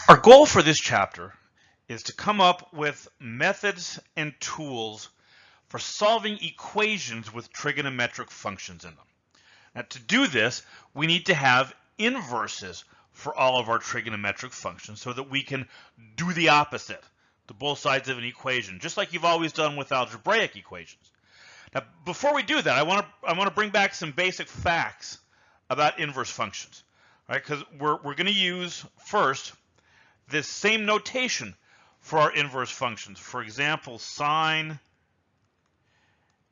Our goal for this chapter is to come up with methods and tools for solving equations with trigonometric functions in them. Now, to do this, we need to have inverses for all of our trigonometric functions so that we can do the opposite to both sides of an equation, just like you've always done with algebraic equations. Now, before we do that, I want to bring back some basic facts about inverse functions, right? Because we're going to use first this same notation for our inverse functions. For example, sine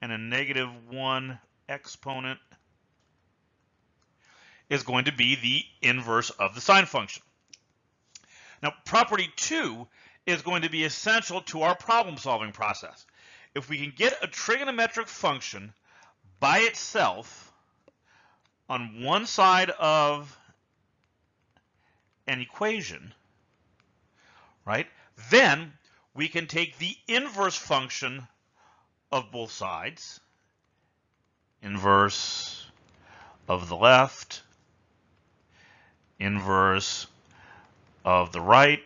and a -1 exponent is going to be the inverse of the sine function. Now, property 2 is going to be essential to our problem-solving process. If we can get a trigonometric function by itself on one side of an equation, right, then we can take the inverse function of both sides, inverse of the left, inverse of the right,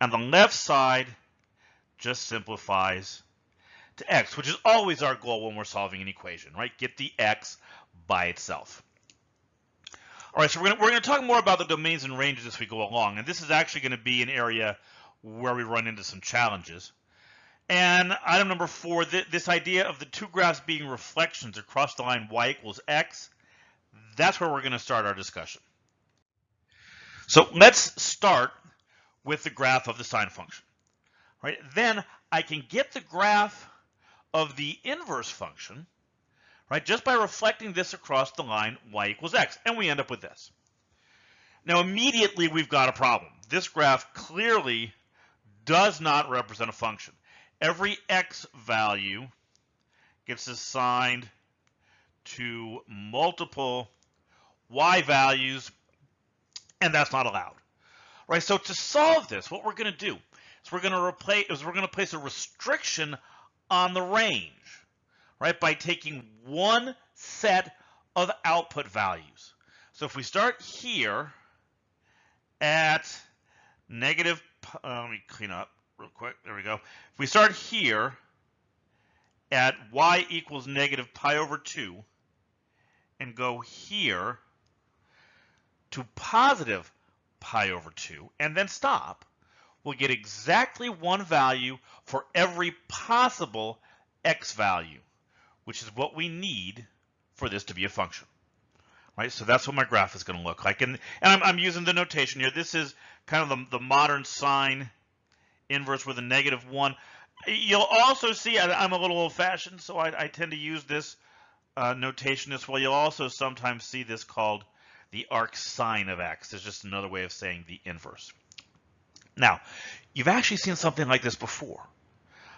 and the left side just simplifies to x, which is always our goal when we're solving an equation, right? Get the x by itself. All right, so we're going to talk more about the domains and ranges as we go along, and this is actually going to be an area where we run into some challenges. And item number 4, this idea of the two graphs being reflections across the line y equals x, that's where we're going to start our discussion. So let's start with the graph of the sine function. Right? Then I can get the graph of the inverse function, right, just by reflecting this across the line y equals x, and we end up with this. Now immediately we've got a problem. This graph clearly does not represent a function. Every x value gets assigned to multiple y values, and that's not allowed. Right? So to solve this, what we're going to do is we're going to place a restriction on the range, right, by taking one set of output values. So if we start here at negative, let me clean up real quick. There we go. If we start here at y equals -π/2 and go here to positive π/2 and then stop, we'll get exactly one value for every possible x value, which is what we need for this to be a function. Right? So that's what my graph is going to look like. And I'm using the notation here. This is kind of the modern sine inverse with a -1. You'll also see I'm a little old-fashioned, so I tend to use this notation as well. You'll also sometimes see this called the arc sine of x. It's just another way of saying the inverse. Now, you've actually seen something like this before.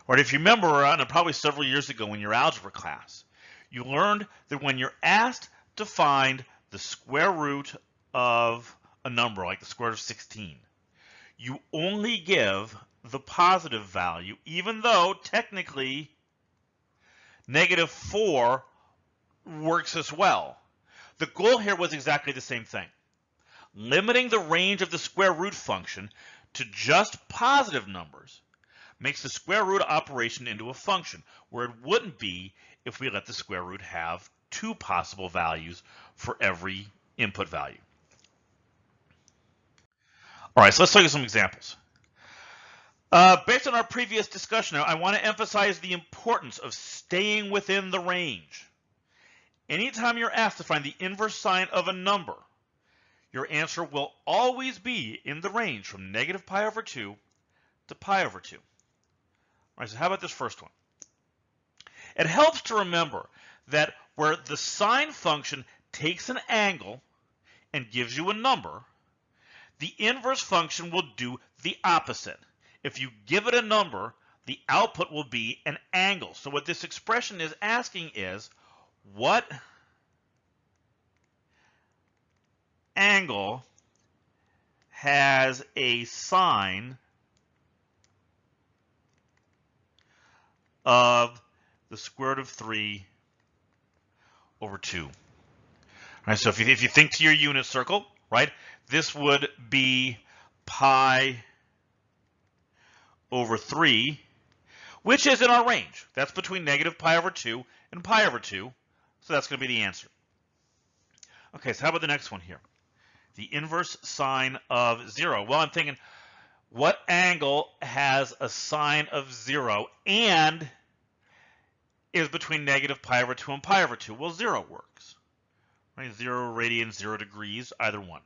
Right? If you remember, probably several years ago in your algebra class, you learned that when you're asked to find the square root of a number, like the square root of 16, you only give the positive value, even though technically -4 works as well. The goal here was exactly the same thing. Limiting the range of the square root function to just positive numbers makes the square root operation into a function, where it wouldn't be if we let the square root have two possible values for every input value. All right, so let's look at some examples. Based on our previous discussion, I want to emphasize the importance of staying within the range. Anytime you're asked to find the inverse sign of a number, your answer will always be in the range from -π/2 to π/2. All right, so how about this first one? It helps to remember that where the sine function takes an angle and gives you a number, the inverse function will do the opposite. If you give it a number, the output will be an angle. So what this expression is asking is, what angle has a sine of the square root of 3 over 2? All right, so if you think to your unit circle, right, this would be pi over 3, which is in our range. That's between negative pi over 2 and pi over 2. So that's going to be the answer. Okay, so how about the next one here? The inverse sine of 0. Well, I'm thinking, what angle has a sine of 0 and is between negative pi over 2 and pi over 2? Well, 0 works. Right? 0 radians, 0 degrees, either one.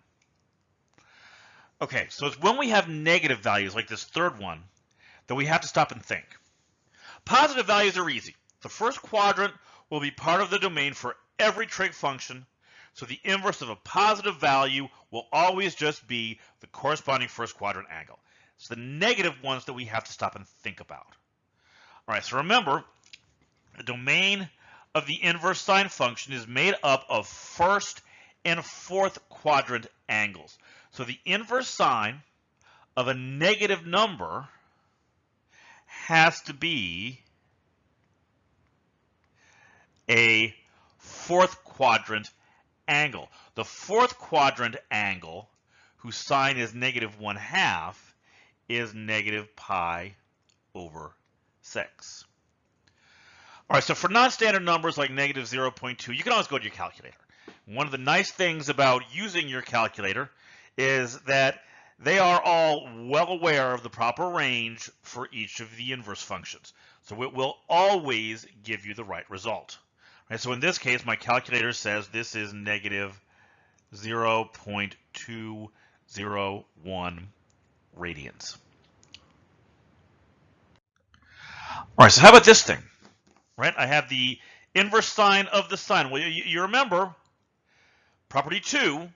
Okay, so it's when we have negative values, like this third one, that we have to stop and think. Positive values are easy. The first quadrant will be part of the domain for every trig function, so the inverse of a positive value will always just be the corresponding first quadrant angle. It's the negative ones that we have to stop and think about. All right, so remember, the domain of the inverse sine function is made up of first and fourth quadrant angles. So the inverse sine of a negative number has to be a fourth quadrant angle. The fourth quadrant angle, whose sine is negative 1/2, is negative pi over 6. All right, so for non-standard numbers like negative 0.2, you can always go to your calculator. One of the nice things about using your calculator is that they are all well aware of the proper range for each of the inverse functions. So it will always give you the right result. Right, so in this case, my calculator says this is negative 0.201 radians. All right, so how about this thing? Right, I have the inverse sine of the sine. Well, you remember property 2,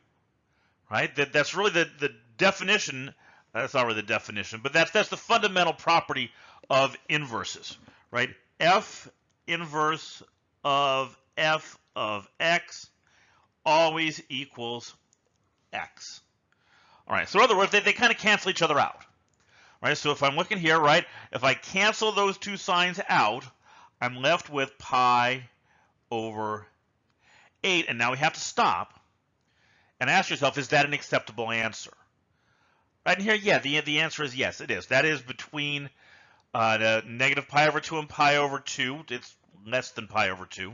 right? That's really the definition. That's not really the definition, but that's the fundamental property of inverses, right? F inverse of f of x always equals x. All right, so in other words, they kind of cancel each other out, right? So if I'm looking here, right, if I cancel those two signs out, I'm left with pi over 8, and now we have to stop and ask yourself, is that an acceptable answer? Right, and here, yeah, the answer is yes, it is. That is between the negative pi over 2 and pi over 2. It's less than pi over 2,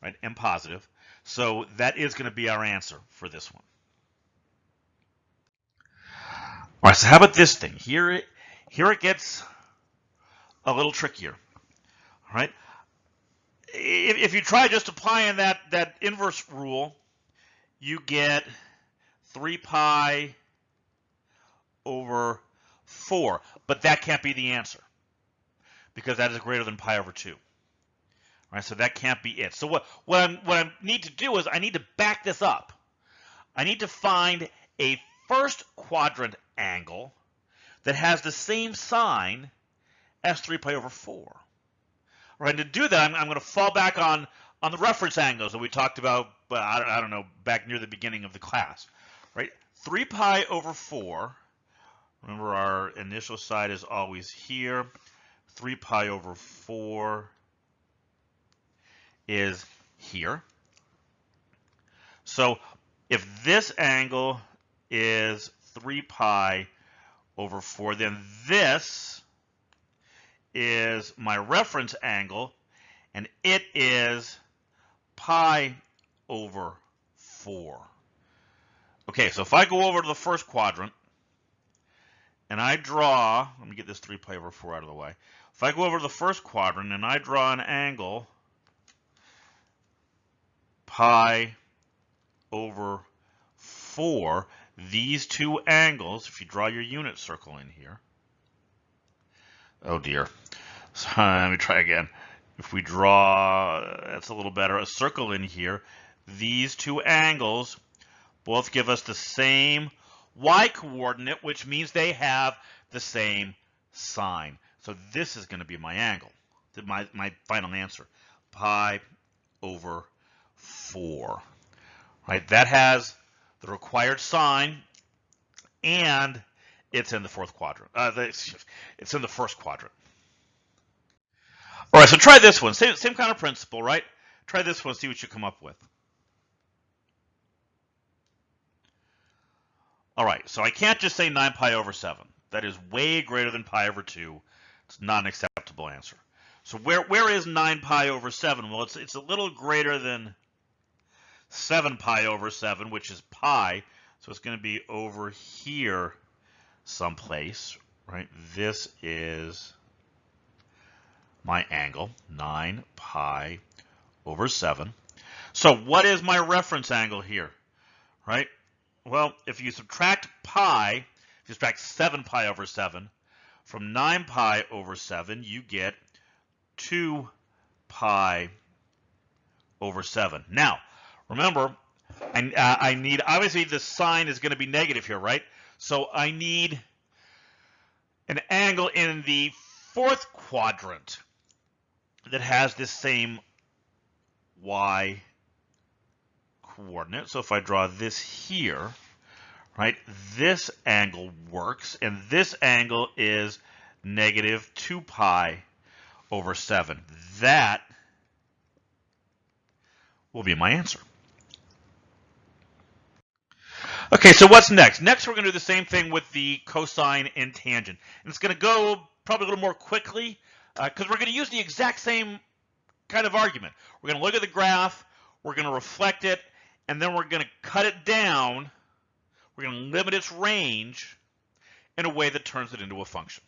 right, and positive. So that is going to be our answer for this one. All right, so how about this thing? Here it gets a little trickier. All right, if you try just applying that inverse rule, you get 3 pi over 4, but that can't be the answer because that is greater than pi over 2. All right, so that can't be it. So what I need to do is I need to back this up. I need to find a first quadrant angle that has the same sign as 3 pi over 4. All right, to do that, I'm going to fall back on the reference angles that we talked about, I don't know, back near the beginning of the class. Right, 3 pi over 4. Remember, our initial side is always here. 3 pi over 4 is here. So if this angle is 3 pi over 4, then this is my reference angle, and it is pi over 4. Okay, so if I go over to the first quadrant, and I draw, let me get this 3 pi over 4 out of the way. If I go over to the first quadrant and I draw an angle pi over 4, these two angles, if you draw your unit circle in here, oh dear, so, let me try again. If we draw, that's a little better, a circle in here, these two angles both give us the same y coordinate, which means they have the same sine. So this is going to be my angle, my final answer, pi over 4. Right, that has the required sine, and it's in the fourth quadrant. It's in the first quadrant. All right, so try this one. Same kind of principle, right? Try this one, see what you come up with. All right, so I can't just say 9 pi over 7. That is way greater than pi over 2. It's not an acceptable answer. So where is 9 pi over 7? Well, it's a little greater than 7 pi over 7, which is pi. So it's going to be over here someplace, right? This is my angle, 9 pi over 7. So what is my reference angle here, right? Well, if you subtract pi, if you subtract 7 pi over 7 from 9 pi over 7, you get 2 pi over 7. Now, remember, I need, obviously the sign is going to be negative here, right? So I need an angle in the fourth quadrant that has this same y coordinate. So if I draw this here, right, this angle works, and this angle is negative 2 pi over 7. That will be my answer. Okay, so what's next? Next, we're going to do the same thing with the cosine and tangent. And it's going to go probably a little more quickly because we're going to use the exact same kind of argument. We're going to look at the graph, we're going to reflect it, and then we're going to cut it down. We're going to limit its range in a way that turns it into a function.